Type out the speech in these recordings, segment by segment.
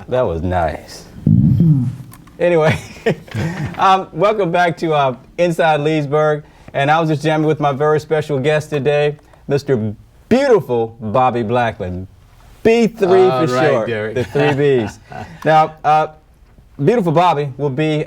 That was nice. Anyway, welcome back to Inside Leesburg, and I was just jamming with my very special guest today, Mr. Beautiful Bobby Blackman. B3 for short, Derek. the 3 Bs. Now, Beautiful Bobby will be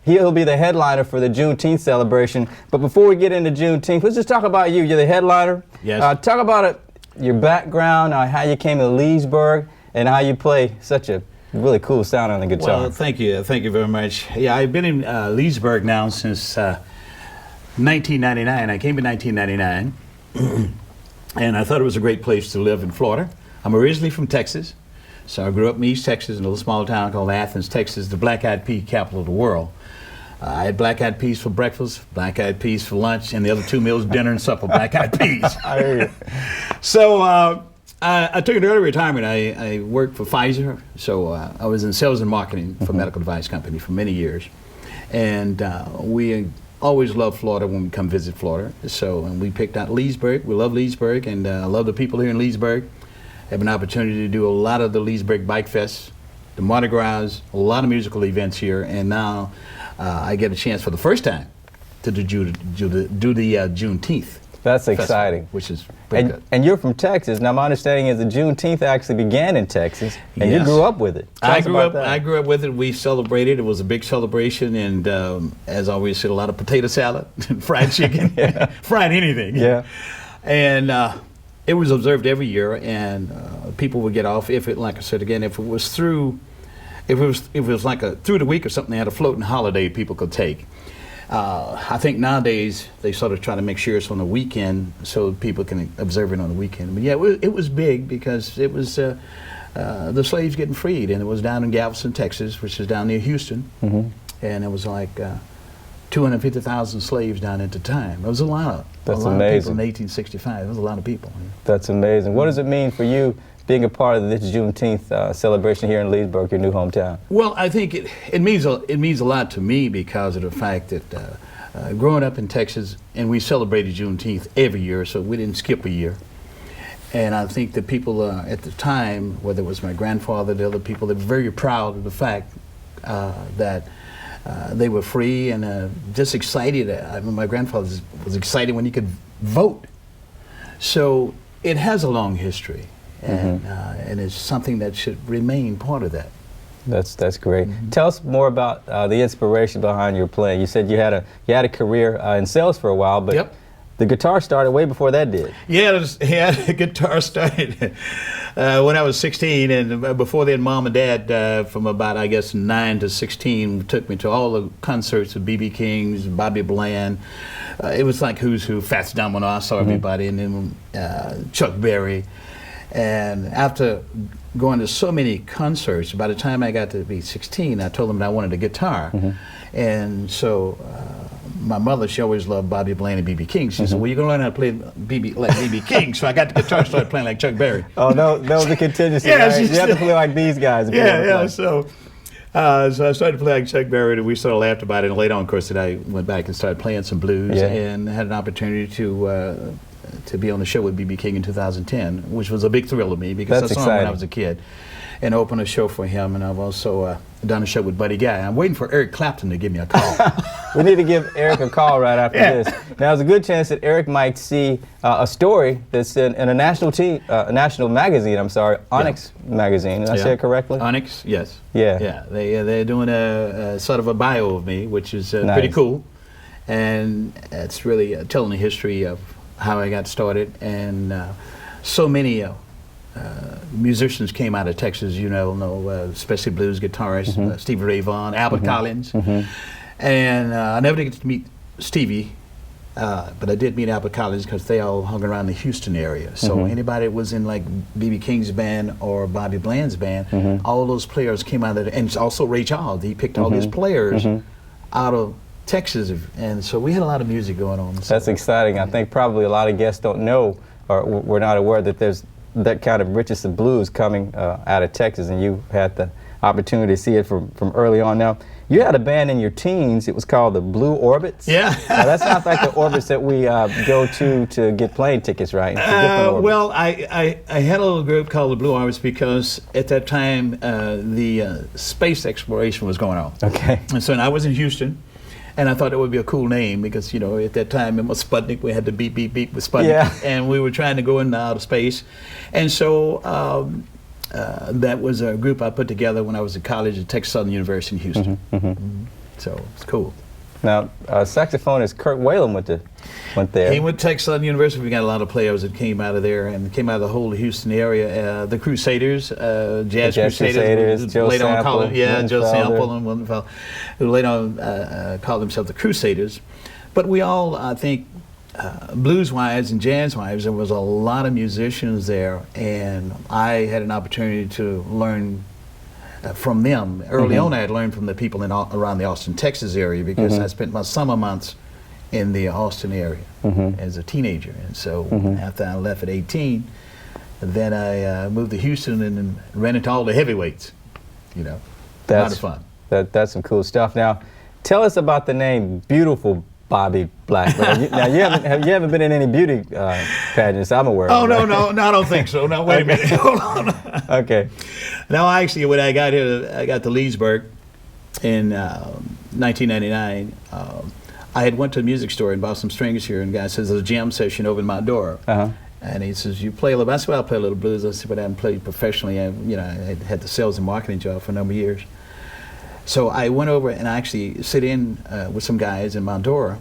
he'll be the headliner for the Juneteenth celebration. But before we get into Juneteenth, let's just talk about you. You're the headliner. Yes. Talk about your background, how you came to Leesburg, and how you play such a really cool sound on the guitar. Well, thank you very much. Yeah, I've been in Leesburg now since 1999. I came in 1999, and I thought it was a great place to live in Florida. I'm originally from Texas, so I grew up in East Texas in a little small town called Athens, Texas, the black-eyed pea capital of the world. I had black-eyed peas for breakfast, black-eyed peas for lunch, and the other 2 meals, dinner and supper, black-eyed peas. I hear you. So I took an early retirement. I worked for Pfizer, so I was in sales and marketing for a medical device company for many years. And we always loved Florida when we come visit Florida. And we picked out Leesburg. We love Leesburg, and I love the people here in Leesburg. I have an opportunity to do a lot of the Leesburg Bike Fest, the Mardi Gras, a lot of musical events here, and now I get a chance for the first time to do the Juneteenth. That's Festival, exciting. which is pretty good. And you're from Texas. Now, my understanding is the Juneteenth actually began in Texas, and Yes. you grew up with it. I grew up with it. We celebrated. It was a big celebration, and as always, said, a lot of potato salad, fried chicken, fried anything. Yeah. And it was observed every year, and people would get off if it, like I said again, if it was through like through the week or something, they had a floating holiday people could take. I think nowadays they sort of try to make sure it's on the weekend so people can observe it on the weekend. But yeah, it was big because it was the slaves getting freed, and it was down in Galveston, Texas, which is down near Houston, and it was like 250,000 slaves down at the time. It was a lot of people in 1865. It was a lot of people. That's amazing. What does it mean for you being a part of this Juneteenth celebration here in Leesburg, your new hometown? Well, I think it means a lot to me because of the fact that growing up in Texas, and we celebrated Juneteenth every year, so we didn't skip a year. And I think that people at the time, whether it was my grandfather, the other people, they were very proud of the fact that they were free and just excited. I mean, my grandfather was excited when he could vote. So it has a long history. And it's something that should remain part of that. That's great. Tell us more about the inspiration behind your playing. You said you had a career in sales for a while, but the guitar started way before that did. Yeah, the guitar started when I was 16, and before then, Mom and Dad, from about I guess 9 to 16, took me to all the concerts of B.B. King's, Bobby Bland. It was like who's who, Fats Domino. I saw everybody, and then Chuck Berry. And after going to so many concerts, by the time I got to be 16, I told them that I wanted a guitar. And so my mother, she always loved Bobby Bland and B.B. King. She said, well, you're going to learn how to play like B.B. King. So I got the guitar and started playing like Chuck Berry. Oh, no, that was a contingency, Yeah, right? You have to play like these guys. So I started playing like Chuck Berry, and we sort of laughed about it. And later on, of course, I went back and started playing some blues and had an opportunity to be on the show with B.B. King in 2010, which was a big thrill to me because I saw him when I was a kid and opened a show for him. And I've also done a show with Buddy Guy. I'm waiting for Eric Clapton to give me a call. We need to give Eric a call right after this. Now, there's a good chance that Eric might see a story that's in a national magazine, Onyx magazine. Did I say it correctly? Onyx, yes. Yeah. They're doing a sort of a bio of me, which is pretty cool. And it's really telling the history of how I got started, and so many musicians came out of Texas, especially blues guitarists, Stevie Ray Vaughan, Albert Collins, and I never did get to meet Stevie, but I did meet Albert Collins because they all hung around the Houston area. So anybody that was in like B.B. King's band or Bobby Bland's band, all those players came out of there, and also Ray Charles. He picked all his players out of Texas, and so we had a lot of music going on. That's exciting. I think probably a lot of guests don't know or we're not aware that there's that kind of richest of blues coming out of Texas, and you had the opportunity to see it from early on. Now, you had a band in your teens. It was called the Blue Orbits. Yeah. That sounds like the orbits that we go to get plane tickets, right? Well, I had a little group called the Blue Orbits because at that time the space exploration was going on. Okay. And so I was in Houston, and I thought that would be a cool name because, you know, at that time it was Sputnik. We had the beep, beep, beep with Sputnik. Yeah. And we were trying to go into outer space. And so that was a group I put together when I was at college at Texas Southern University in Houston. So it's cool. Now, saxophonist Kurt Whalen went there. He went to Texas Southern University. We got a lot of players that came out of there and came out of the whole Houston area. The Crusaders, Jazz Crusaders, Joe later on Sample, Joe Sample and Lindenfelder, who later on called themselves the Crusaders. But we all, I think, blues-wise and jazz-wise, there was a lot of musicians there, and I had an opportunity to learn from them. Early on, I had learned from the people around the Austin, Texas area because I spent my summer months in the Austin area as a teenager. And so after I left at 18, then I moved to Houston and ran into all the heavyweights. You know, a lot of fun. That's some cool stuff. Now, tell us about the name Beautiful Bobby Blackburn. Now, you haven't been in any beauty pageants I'm aware of. Oh, no, I don't think so. No, wait a minute. Hold on. Okay. Now, actually, when I got here, I got to Leesburg in 1999. I had went to a music store and bought some strings here, and the guy says, there's a jam session over in my door. And he says, you play a little, I said, well, I play a little blues. I said, but I haven't played professionally. I had the sales and marketing job for a number of years. So I went over and I actually sit in with some guys in Mondora,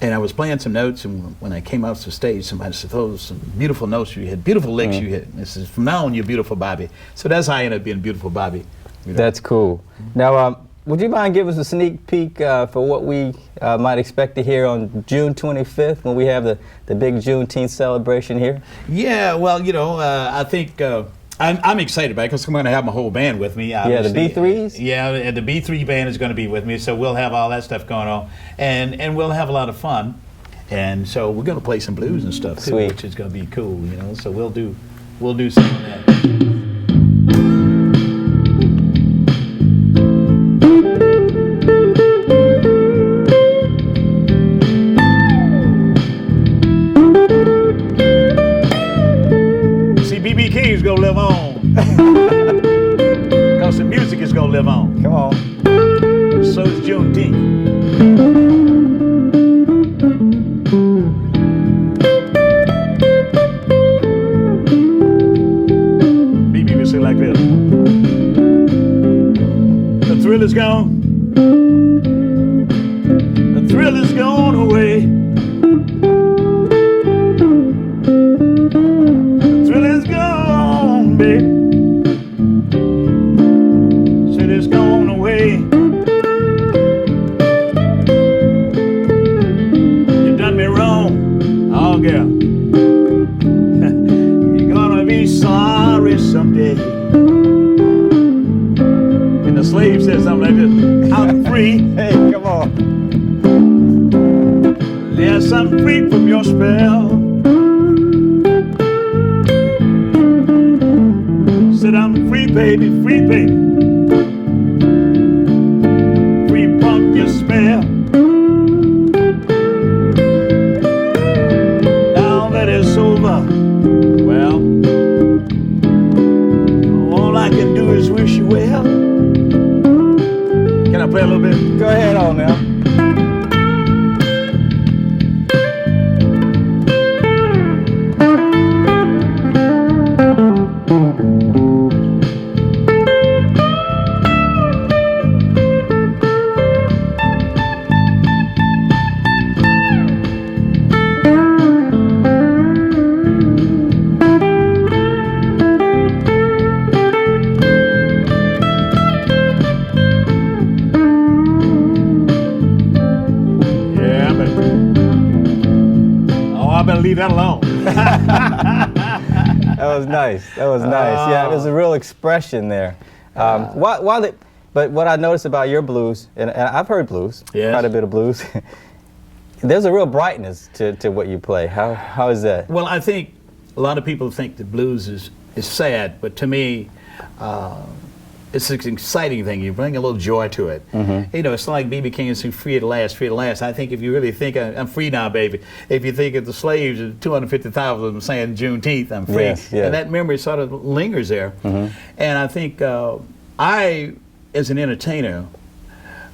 and I was playing some notes, and when I came out to the stage, somebody said, those some beautiful notes you hit, beautiful licks you hit. And it says, from now on, you're Beautiful Bobby. So that's how I ended up being Beautiful Bobby. You know? That's cool. Now, would you mind giving us a sneak peek for what we might expect to hear on June 25th when we have the big Juneteenth celebration here? Yeah, well, you know, I think I'm excited about it because I'm going to have my whole band with me. Obviously. Yeah, the B3s? Yeah, and the B3 band is going to be with me, so we'll have all that stuff going on, and we'll have a lot of fun. And so we're going to play some blues and stuff too, which is going to be cool, you know. So we'll do some of that. Is gonna live on because the music is gonna live on. Come on. So is Juneteenth. BB will sing like this. The thrill is gone. The thrill is gone away. Said it's gone away. You done me wrong, oh girl. You're gonna be sorry someday. And the slave said something like this: I'm free. Hey, come on. Yes, I'm free from your spell. Said I'm free, baby, free, baby. Free from your spell. Now that it's over, well, all I can do is wish you well. Can I play a little bit? Go ahead on now. I better leave that alone. That was nice. That was nice. Yeah, there's a real expression there. But what I noticed about your blues, and I've heard blues, quite a bit of blues. There's a real brightness to what you play. How is that? Well, I think a lot of people think that blues is sad, but to me, it's an exciting thing. You bring a little joy to it. You know, it's not like B.B. King saying "free at last, free at last." I think if you really think I'm free now, baby. If you think of the slaves, 250,000 of them saying Juneteenth, I'm free, and that memory sort of lingers there. And I think I, as an entertainer,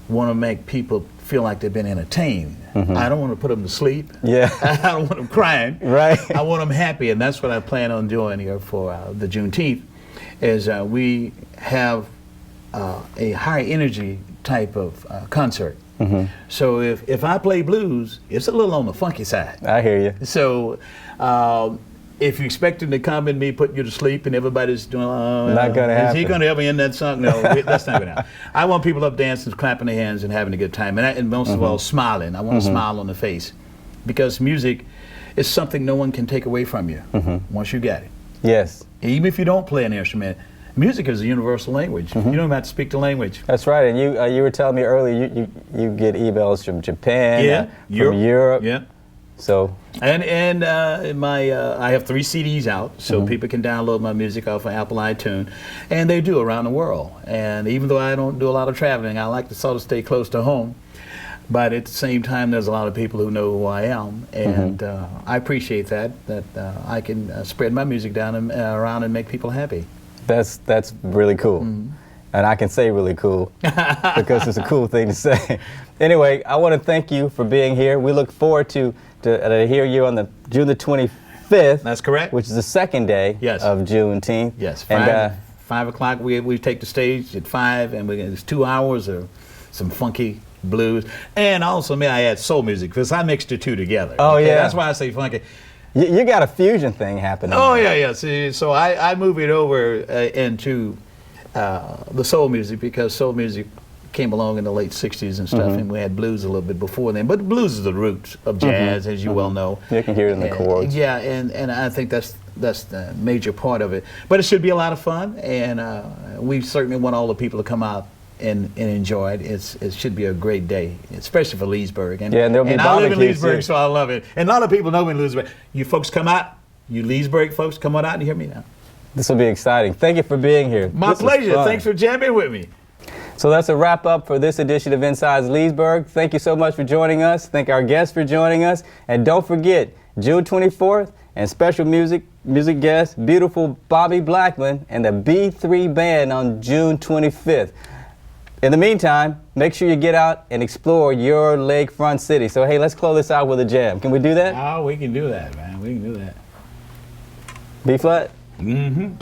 want to make people feel like they've been entertained. I don't want to put them to sleep. I don't want them crying. I want them happy, and that's what I plan on doing here for the Juneteenth. Is we have a high energy type of concert. So if I play blues, it's a little on the funky side. I hear you. So if you expect him to come and me putting you to sleep and everybody's doing, not gonna happen. Is he going to help me in that song? No, that's not going to happen. I want people up dancing, clapping their hands, and having a good time, and most of all, smiling. I want a smile on the face, because music is something no one can take away from you once you got it. Yes. Even if you don't play an instrument, music is a universal language. You don't have to speak the language. That's right. And you were telling me earlier you get emails from Japan, from Europe. So and I have 3 CDs out, so people can download my music off of Apple iTunes, and they do around the world. And even though I don't do a lot of traveling, I like to sort of stay close to home. But at the same time, there's a lot of people who know who I am, and I appreciate that I can spread my music down and around and make people happy. That's really cool. And I can say really cool because it's a cool thing to say. Anyway, I want to thank you for being here. We look forward to hear you on the June the 25th. That's correct. Which is the second day of Juneteenth. Yes, 5 o'clock we take the stage at 5, and it's 2 hours of some funky blues, and also may I add soul music, because I mixed the two together. That's why I say funky. You got a fusion thing happening. See, so I move it over into the soul music, because soul music came along in the late 60s and stuff, and we had blues a little bit before then, but blues is the roots of jazz, as you well know. You can hear it in the chords. And I think that's the major part of it, but it should be a lot of fun, and we certainly want all the people to come out and enjoy it. It should be a great day, especially for Leesburg. And there'll be I live in Leesburg, too. so I love it. And a lot of people know me in Leesburg. You folks come out, you Leesburg folks, come on out and hear me now. This will be exciting. Thank you for being here. My pleasure. Thanks for jamming with me. So that's a wrap up for this edition of Inside Leesburg. Thank you so much for joining us. Thank our guests for joining us. And don't forget, June 24th, and special music guest, beautiful Bobby Blackman and the B3 Band on June 25th. In the meantime, make sure you get out and explore your lakefront city. So, hey, let's close this out with a jam. Can we do that? Oh, we can do that, man. We can do that. B flat? Mm-hmm.